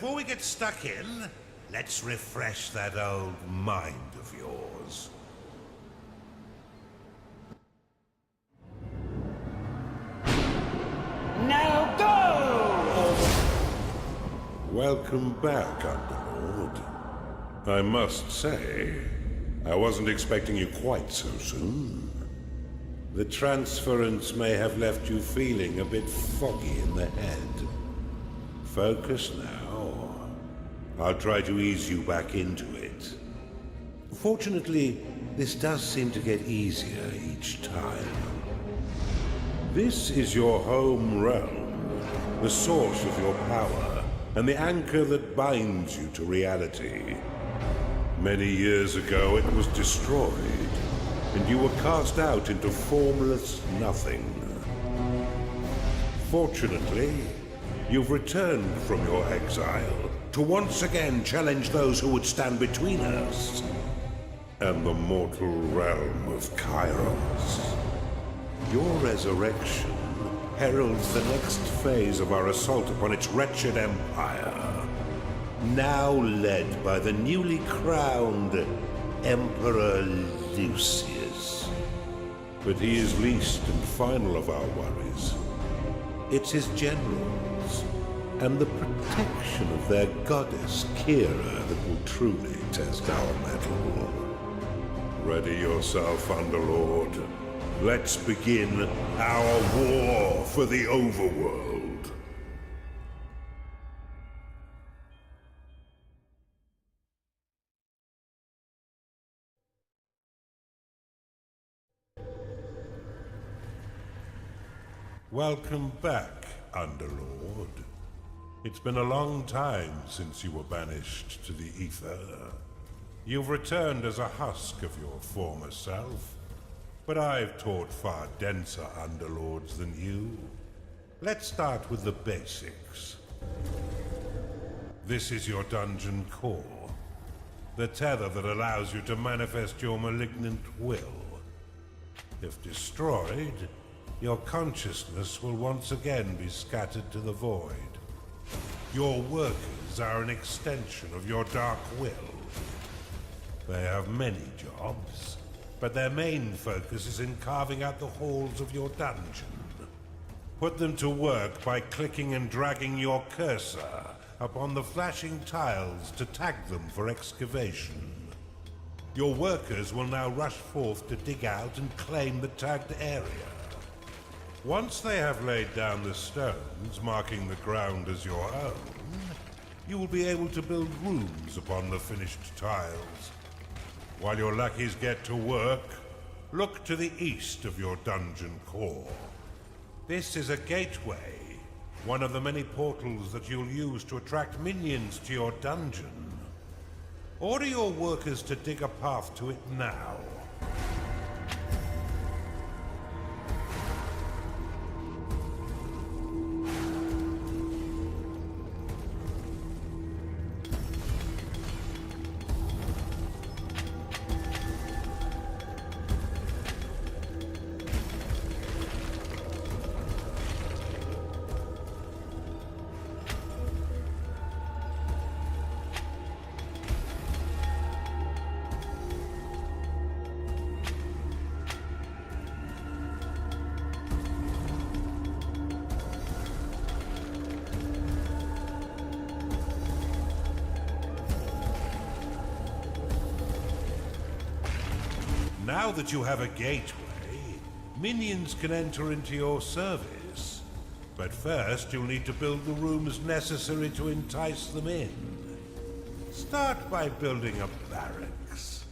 before we get stuck in, let's refresh that old mind of yours. Now go! Welcome back, Underlord. I must say, I wasn't expecting you quite so soon. The transference may have left you feeling a bit foggy in the head. Focus now. I'll try to ease you back into it. Fortunately, this does seem to get easier each time. This is your home realm, the source of your power, and the anchor that binds you to reality. Many years ago, it was destroyed, and you were cast out into formless nothing. Fortunately, you've returned from your exile to once again challenge those who would stand between us and the mortal realm of Kairos. Your resurrection heralds the next phase of our assault upon its wretched empire, now led by the newly crowned Emperor Lucius. But he is least and final of our worries. It's his generals and the protection of their goddess Kira that will truly test our mettle. Ready yourself, Underlord. Let's begin our war for the Overworld. Welcome back, Underlord. It's been a long time since you were banished to the Ether. You've returned as a husk of your former self, but I've taught far denser Underlords than you. Let's start with the basics. This is your dungeon core, the tether that allows you to manifest your malignant will. If destroyed, your consciousness will once again be scattered to the void. Your workers are an extension of your dark will. They have many jobs, but their main focus is in carving out the halls of your dungeon. Put them to work by clicking and dragging your cursor upon the flashing tiles to tag them for excavation. Your workers will now rush forth to dig out and claim the tagged area. Once they have laid down the stones, marking the ground as your own, you will be able to build rooms upon the finished tiles. While your lackeys get to work, look to the east of your dungeon core. This is a gateway, one of the many portals that you'll use to attract minions to your dungeon. Order your workers to dig a path to it now. Now that you have a gateway, minions can enter into your service. But first, you'll need to build the rooms necessary to entice them in. Start by building a barracks.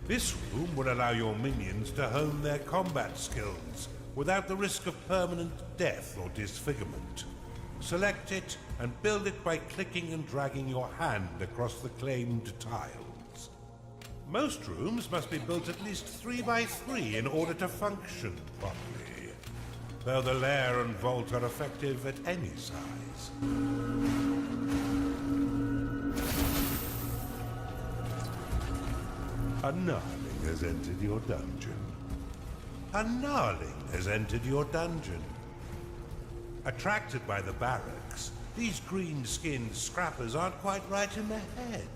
This room will allow your minions to hone their combat skills without the risk of permanent death or disfigurement. Select it and build it by clicking and dragging your hand across the claimed tiles. Most rooms must be built at least 3 by 3 in order to function properly, though the lair and vault are effective at any size. A gnarling has entered your dungeon. A gnarling has entered your dungeon. Attracted by the barracks, These green-skinned scrappers aren't quite right in the head,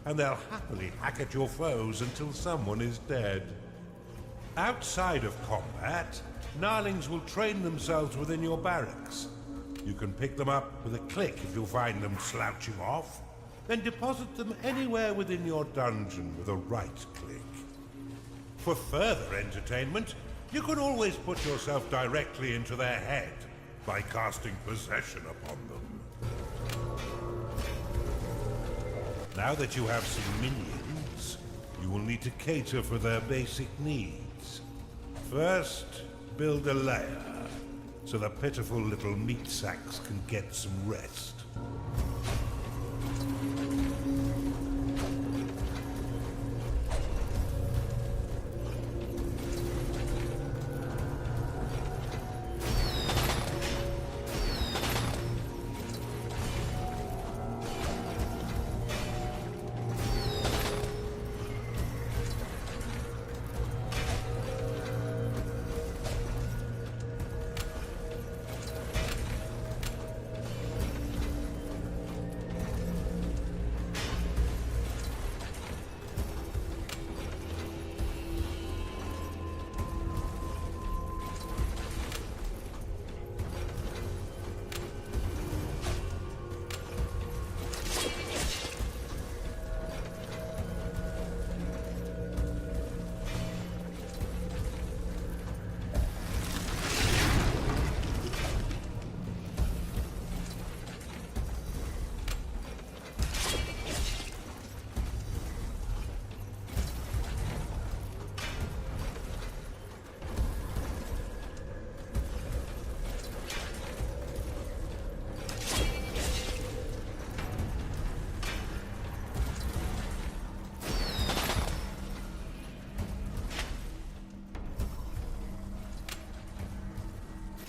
and they'll happily hack at your foes until someone is dead. Outside of combat, Gnarlings will train themselves within your barracks. You can pick them up with a click if you find them slouching off, then deposit them anywhere within your dungeon with a right click. For further entertainment, you can always put yourself directly into their head by casting possession upon them. Now that you have some minions, you will need to cater for their basic needs. First, build a lair, so the pitiful little meat sacks can get some rest.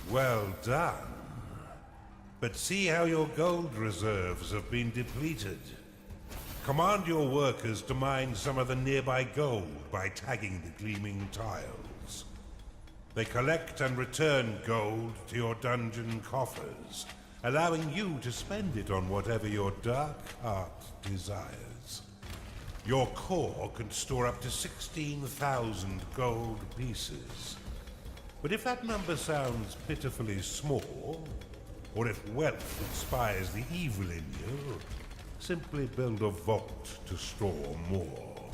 Well done. But see how your gold reserves have been depleted. Command your workers to mine some of the nearby gold by tagging the gleaming tiles. They collect and return gold to your dungeon coffers, allowing you to spend it on whatever your dark heart desires. Your core can store up to 16,000 gold pieces. But if that number sounds pitifully small, or if wealth inspires the evil in you, simply build a vault to store more.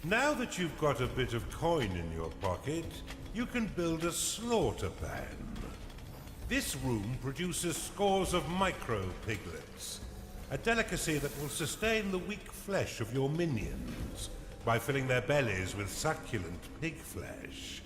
Now that you've got a bit of coin in your pocket, you can build a slaughter pan. This room produces scores of micro-piglets, a delicacy that will sustain the weak flesh of your minions by filling their bellies with succulent pig flesh.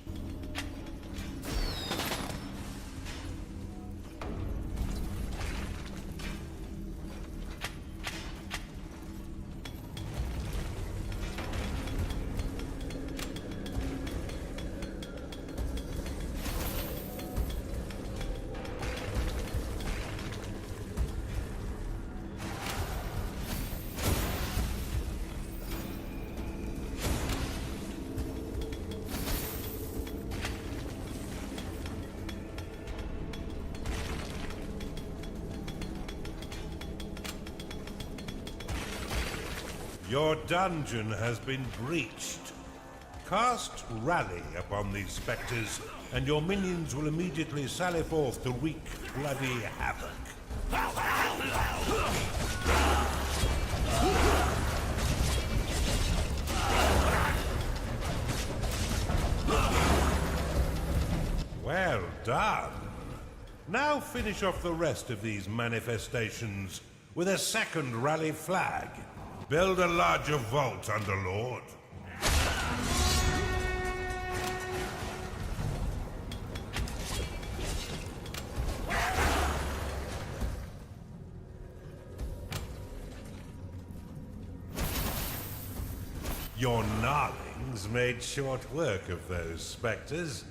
Your dungeon has been breached. Cast Rally upon these spectres, and your minions will immediately sally forth to wreak bloody havoc. Well done. Now finish off the rest of these manifestations with a second rally flag. Build a larger vault, Underlord. Your gnarlings made short work of those spectres,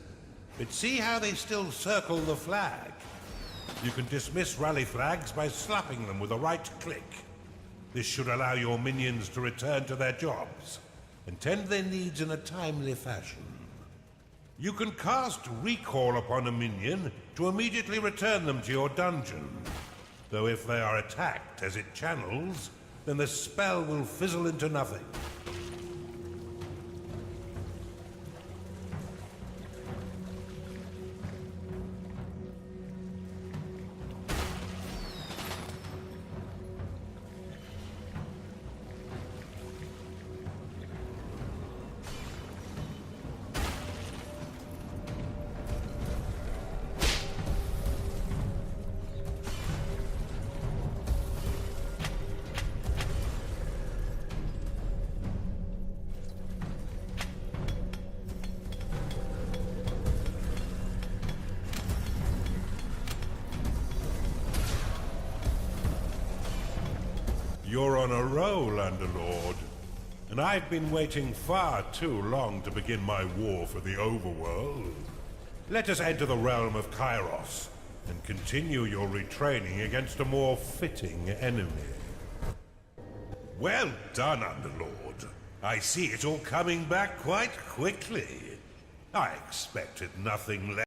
but see how they still circle the flag. You can dismiss rally flags by slapping them with a right click. This should allow your minions to return to their jobs and tend their needs in a timely fashion. You can cast Recall upon a minion to immediately return them to your dungeon. Though if they are attacked as it channels, then the spell will fizzle into nothing. You're on a roll, Underlord. And I've been waiting far too long to begin my war for the Overworld. Let us enter the realm of Kairos and continue your retraining against a more fitting enemy. Well done, Underlord. I see it's all coming back quite quickly. I expected nothing less.